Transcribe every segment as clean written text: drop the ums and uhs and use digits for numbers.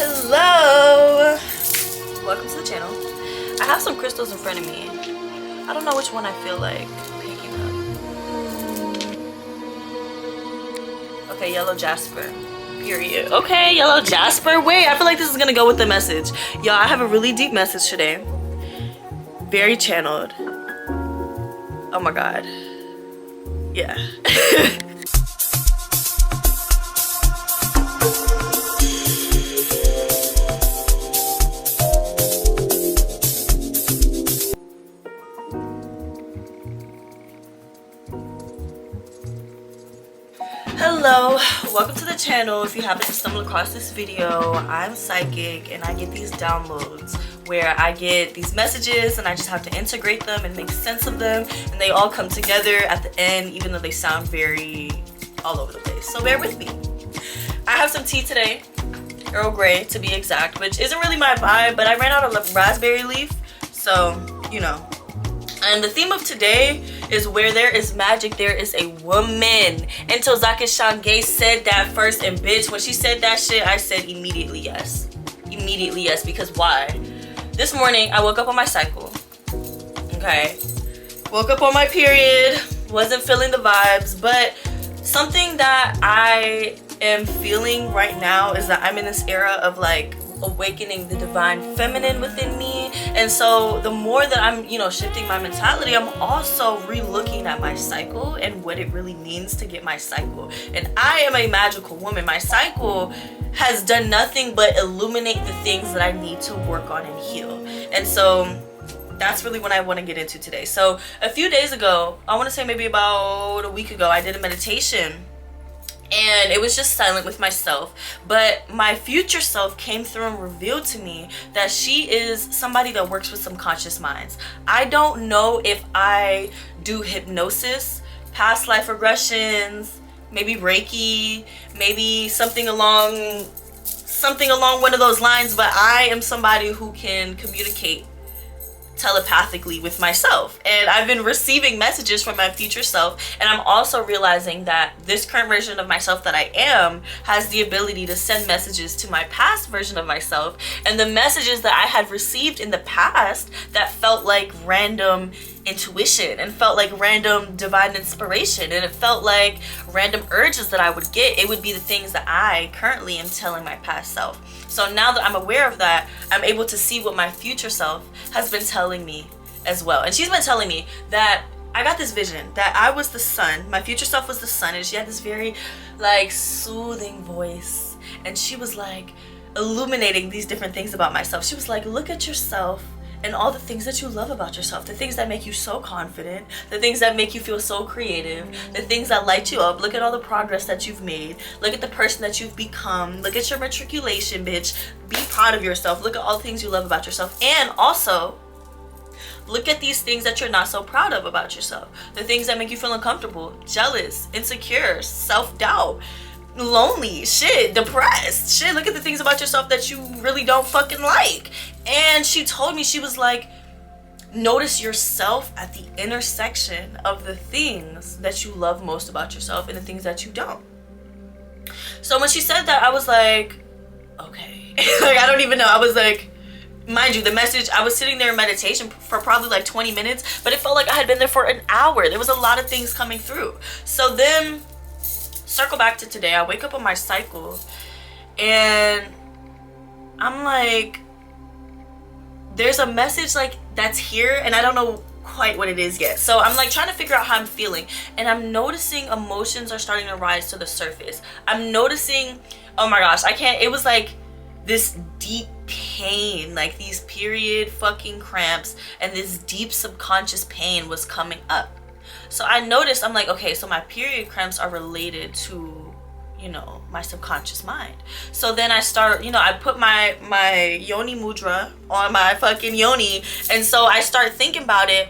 Hello, welcome to the channel. I have some crystals in front of me. I don't know which one I feel like picking up. Okay, yellow jasper, period. Okay, yellow jasper. Wait, I feel like this is gonna go with the message. Y'all, I have a really deep message today. Very channeled. Oh my god. Yeah. Hello, welcome to the channel. If you happen to stumble across this video, I'm psychic and I get these downloads where I get these messages and I just have to integrate them and make sense of them, and they all come together at the end, even though they sound very all over the place. So bear with me. I have some tea today, Earl Grey to be exact, which isn't really my vibe, but I ran out of raspberry leaf, so you know. And the theme of today is where there is magic, there is a woman. Ntozake Shange said that first, and bitch, when she said that shit, I said immediately yes. Immediately yes, because why? This morning, I woke up on my cycle, okay? Woke up on my period, wasn't feeling the vibes, but something that I am feeling right now is that I'm in this era of like awakening the divine feminine within me. And so the more that I'm, you know, shifting my mentality, I'm also re-looking at my cycle and what it really means to get my cycle. And I am a magical woman. My cycle has done nothing but illuminate the things that I need to work on and heal. And so that's really what I want to get into today. So a few days ago, I want to say maybe about a week ago, I did a meditation. And it was just silent with myself, but my future self came through and revealed to me that she is somebody that works with subconscious minds. I don't know if I do hypnosis, past life regressions, maybe Reiki, maybe something along one of those lines, but I am somebody who can communicate telepathically with myself, and I've been receiving messages from my future self, and I'm also realizing that this current version of myself that I am has the ability to send messages to my past version of myself, and the messages that I had received in the past that felt like random intuition and felt like random divine inspiration, and it felt like random urges that I would get, it would be the things that I currently am telling my past self. So now that I'm aware of that, I'm able to see what my future self has been telling me as well. And she's been telling me that I got this vision that I was the sun, my future self was the sun, and she had this very like soothing voice, and she was like illuminating these different things about myself. She was like, look at yourself and all the things that you love about yourself, the things that make you so confident, the things that make you feel so creative, the things that light you up. Look at all the progress that you've made. Look at the person that you've become. Look at your matriculation, bitch. Be proud of yourself. Look at all the things you love about yourself. And also, look at these things that you're not so proud of about yourself. The things that make you feel uncomfortable, jealous, insecure, self-doubt, lonely, shit, depressed, shit. Look at the things about yourself that you really don't fucking like. And she told me, she was like, notice yourself at the intersection of the things that you love most about yourself and the things that you don't. So when she said that, I was like, okay. Like, I don't even know. I was like, mind you, the message, I was sitting there in meditation for probably like 20 minutes, but it felt like I had been there for an hour. There was a lot of things coming through. So then circle back to today, I wake up on my cycle and I'm like, there's a message like that's here and I don't know quite what it is yet. So I'm like trying to figure out how I'm feeling, and I'm noticing emotions are starting to rise to the surface. I'm noticing, oh my gosh, I can't, it was like this deep pain, like these period fucking cramps, and this deep subconscious pain was coming up. So I noticed, I'm like, okay, so my period cramps are related to, you know, my subconscious mind. So then I start, you know, I put my yoni mudra on my fucking yoni, and so I start thinking about it,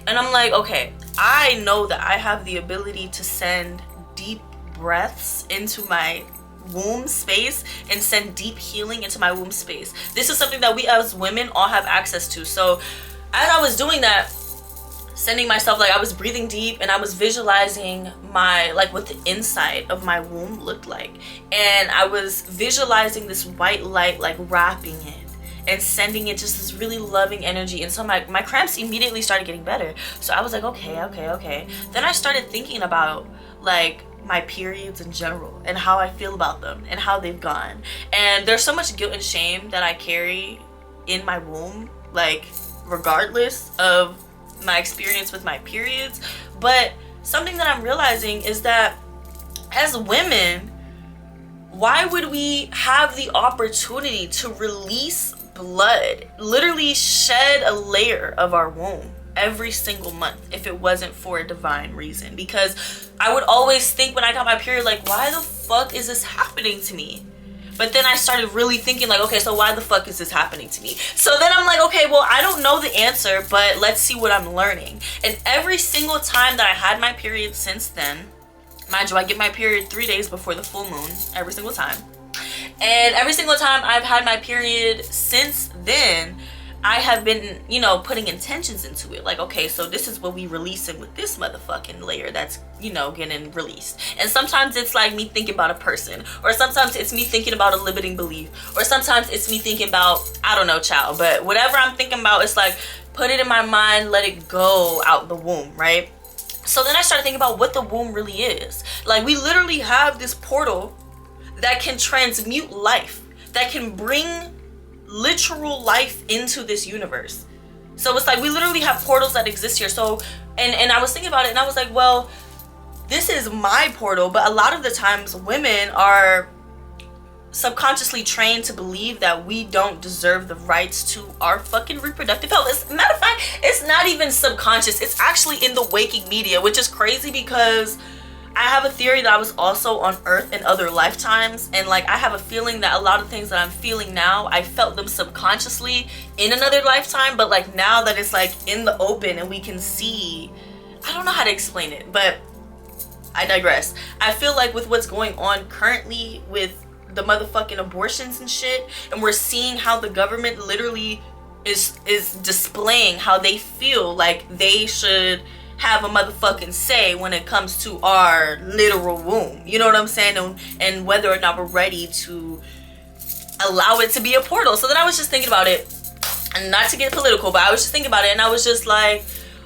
and I'm like, okay, I know that I have the ability to send deep breaths into my womb space and send deep healing into my womb space. This is something that we as women all have access to. So as I was doing that, sending myself, like I was breathing deep and I was visualizing my, like what the inside of my womb looked like, and I was visualizing this white light like wrapping it and sending it just this really loving energy. And so my cramps immediately started getting better. So I was like, okay. Then I started thinking about like my periods in general and how I feel about them and how they've gone. And there's so much guilt and shame that I carry in my womb, like regardless of my experience with my periods. But something that I'm realizing is that as women, why would we have the opportunity to release blood, literally shed a layer of our womb every single month if it wasn't for a divine reason? Because I would always think when I got my period, like, why the fuck is this happening to me? But then I started really thinking like, okay, so why the fuck is this happening to me? So then I'm like, okay, well, I don't know the answer, but let's see what I'm learning. And every single time that I had my period since then, mind you, I get my period 3 days before the full moon every single time. And every single time I've had my period since then, I have been, you know, putting intentions into it. Like, okay, so this is what we releasing with this motherfucking layer that's, you know, getting released. And sometimes it's like me thinking about a person, or sometimes it's me thinking about a limiting belief, or sometimes it's me thinking about, I don't know, child. But whatever I'm thinking about, it's like, put it in my mind, let it go out the womb, right? So then I started thinking about what the womb really is. Like, we literally have this portal that can transmute life, that can bring literal life into this universe. So it's like we literally have portals that exist here. So and I was thinking about it and I was like, well, this is my portal, but a lot of the times women are subconsciously trained to believe that we don't deserve the rights to our fucking reproductive health. As a matter of fact, it's not even subconscious, it's actually in the waking media, which is crazy because I have a theory that I was also on Earth in other lifetimes, and like I have a feeling that a lot of things that I'm feeling now, I felt them subconsciously in another lifetime, but like now that it's like in the open and we can see, I don't know how to explain it, but I digress. I feel like with what's going on currently with the motherfucking abortions and shit, and we're seeing how the government literally is displaying how they feel like they should have a motherfucking say when it comes to our literal womb, you know what I'm saying, and whether or not we're ready to allow it to be a portal. So then I was just thinking about it, and not to get political, but I was just thinking about it, and I was just like,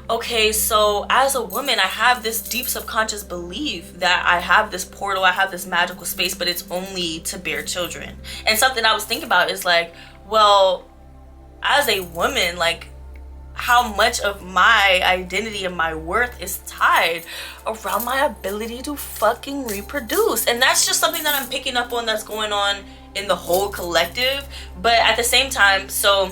okay, so as a woman, I have this deep subconscious belief that I have this portal, I have this magical space, but it's only to bear children. And something I was thinking about is like, well, as a woman, like, how much of my identity and my worth is tied around my ability to fucking reproduce. And that's just something that I'm picking up on that's going on in the whole collective. But at the same time, so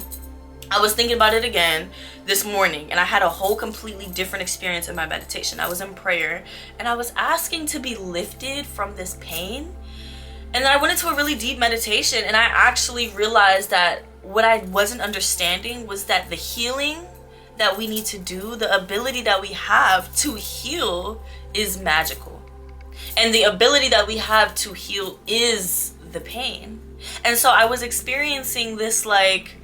I was thinking about it again this morning, and I had a whole completely different experience in my meditation. I was in prayer and I was asking to be lifted from this pain. And then I went into a really deep meditation, and I actually realized that what I wasn't understanding was that the healing that we need to do, the ability that we have to heal, is magical. And the ability that we have to heal is the pain. And so I was experiencing this like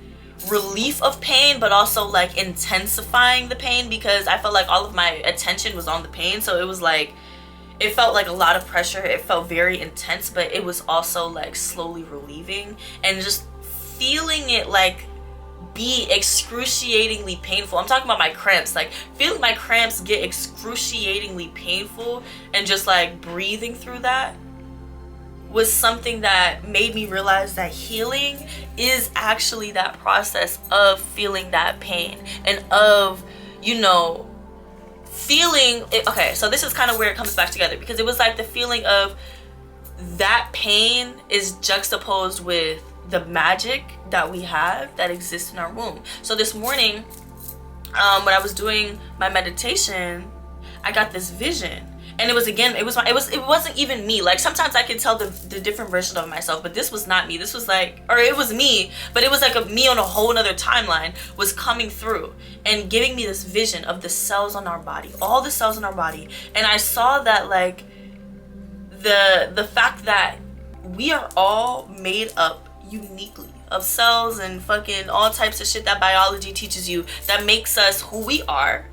relief of pain, but also like intensifying the pain, because I felt like all of my attention was on the pain. So it was like, it felt like a lot of pressure. It felt very intense, but it was also like slowly relieving, and just feeling it like be excruciatingly painful. I'm talking about my cramps, like feeling my cramps get excruciatingly painful, and just like breathing through that was something that made me realize that healing is actually that process of feeling that pain and of, you know, feeling it. Okay, so this is kind of where it comes back together, because it was like the feeling of that pain is juxtaposed with the magic that we have that exists in our womb. So this morning, when I was doing my meditation, I got this vision, and it was, again, it wasn't even me. Like sometimes I can tell the different version of myself, but this was not me. This was like, or it was me, but it was like a me on a whole nother timeline was coming through and giving me this vision of the cells on our body, all the cells in our body. And I saw that like the fact that we are all made up uniquely of cells and fucking all types of shit that biology teaches you that makes us who we are.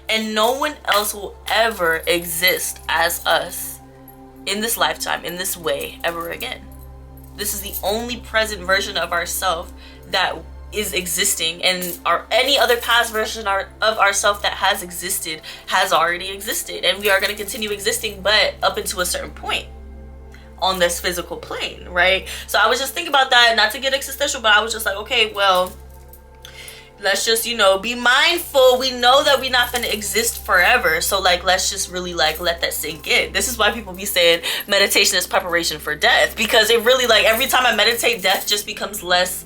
And no one else will ever exist as us in this lifetime, in this way, ever again. This is the only present version of ourself that is existing, and any other past version of ourself that has existed has already existed, and we are going to continue existing, but up until a certain point on this physical plane, right? So I was just thinking about that, not to get existential, but I was just like, okay, well, let's just, you know, be mindful. We know that we're not going to exist forever. So like, let's just really like let that sink in. This is why people be saying meditation is preparation for death, because it really, like, every time I meditate, death just becomes less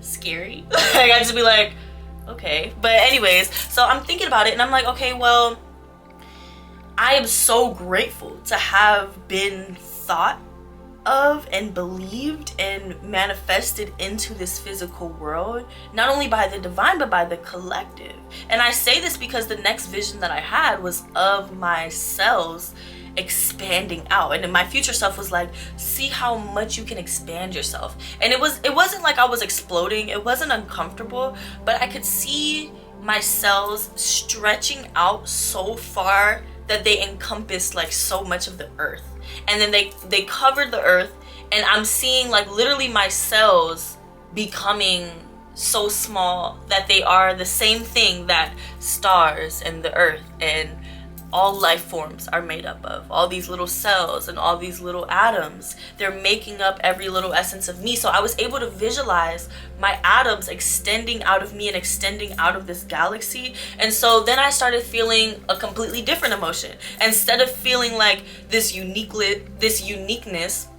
scary. Like, I just be like, okay. But anyways, so I'm thinking about it and I'm like, okay, well, I am so grateful to have been thought of and believed and manifested into this physical world, not only by the divine but by the collective. And I say this because the next vision that I had was of my cells expanding out, and then my future self was like, see how much you can expand yourself. And it wasn't like I was exploding, it wasn't uncomfortable, but I could see my cells stretching out so far that they encompassed like so much of the earth. And then they covered the earth, and I'm seeing like literally my cells becoming so small that they are the same thing that stars and the earth and all life forms are made up of. All these little cells and all these little atoms, they're making up every little essence of me. So I was able to visualize my atoms extending out of me and extending out of this galaxy. And so then I started feeling a completely different emotion. Instead of feeling like this uniqueness,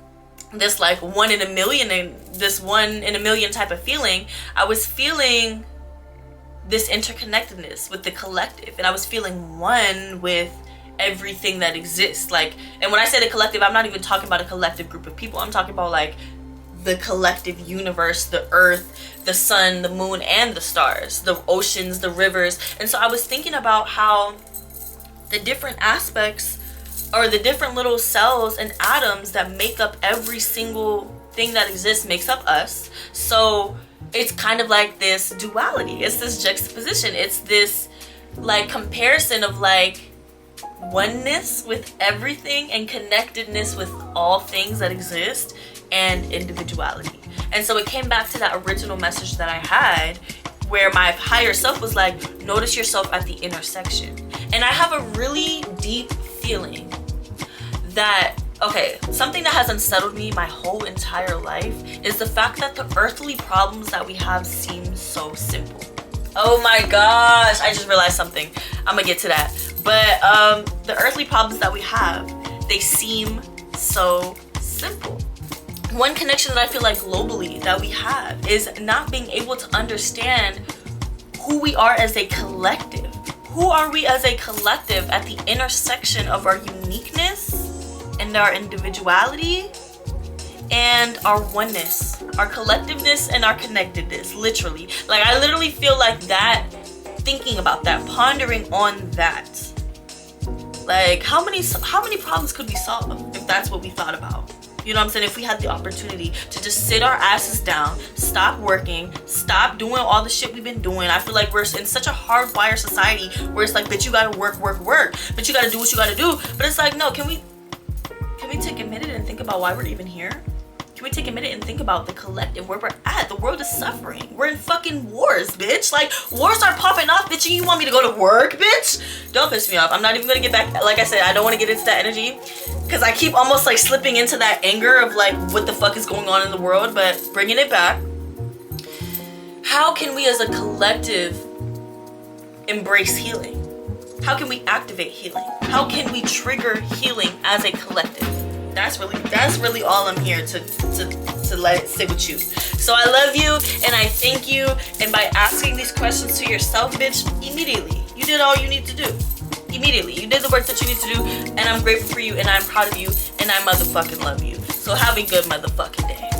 this like one in a million type of feeling, I was feeling this interconnectedness with the collective, and I was feeling one with everything that exists. Like, and when I say the collective, I'm not even talking about a collective group of people. I'm talking about like the collective universe, the earth, the sun, the moon, and the stars, the oceans, the rivers. And so I was thinking about how the different aspects, or the different little cells and atoms that make up every single thing that exists makes up us. So it's kind of like this duality, it's this juxtaposition, it's this like comparison of like oneness with everything and connectedness with all things that exist, and individuality. And so it came back to that original message that I had, where my higher self was like, notice yourself at the intersection. And I have a really deep feeling that, okay, something that has unsettled me my whole entire life is the fact that the earthly problems that we have seem so simple. Oh my gosh, I just realized something. I'm gonna get to that. But the earthly problems that we have, they seem so simple. One connection that I feel like globally that we have is not being able to understand who we are as a collective. Who are we as a collective at the intersection of our uniqueness and our individuality and our oneness, our collectiveness and our connectedness, literally. Like, I literally feel like that, thinking about that, pondering on that. Like, how many problems could we solve if that's what we thought about? You know what I'm saying? If we had the opportunity to just sit our asses down, stop working, stop doing all the shit we've been doing. I feel like we're in such a hardwired society where it's like, bitch, you gotta work, but you gotta do what you gotta do. But it's like, no, can we take a minute and think about why we're even here? Can we take a minute and think about the collective, where we're at? The world is suffering. We're in fucking wars, bitch. Like, wars are popping off, bitch, and you want me to go to work, bitch? Don't piss me off. I'm not even gonna get back. Like I said, I don't want to get into that energy because I keep almost like slipping into that anger of like, what the fuck is going on in the world? But bringing it back, how can we as a collective embrace healing? How can we activate healing? How can we trigger healing as a collective? That's really all I'm here to let it sit with you. So I love you and I thank you. And by asking these questions to yourself, bitch, immediately, you did all you need to do. Immediately, you did the work that you need to do. And I'm grateful for you and I'm proud of you and I motherfucking love you. So have a good motherfucking day.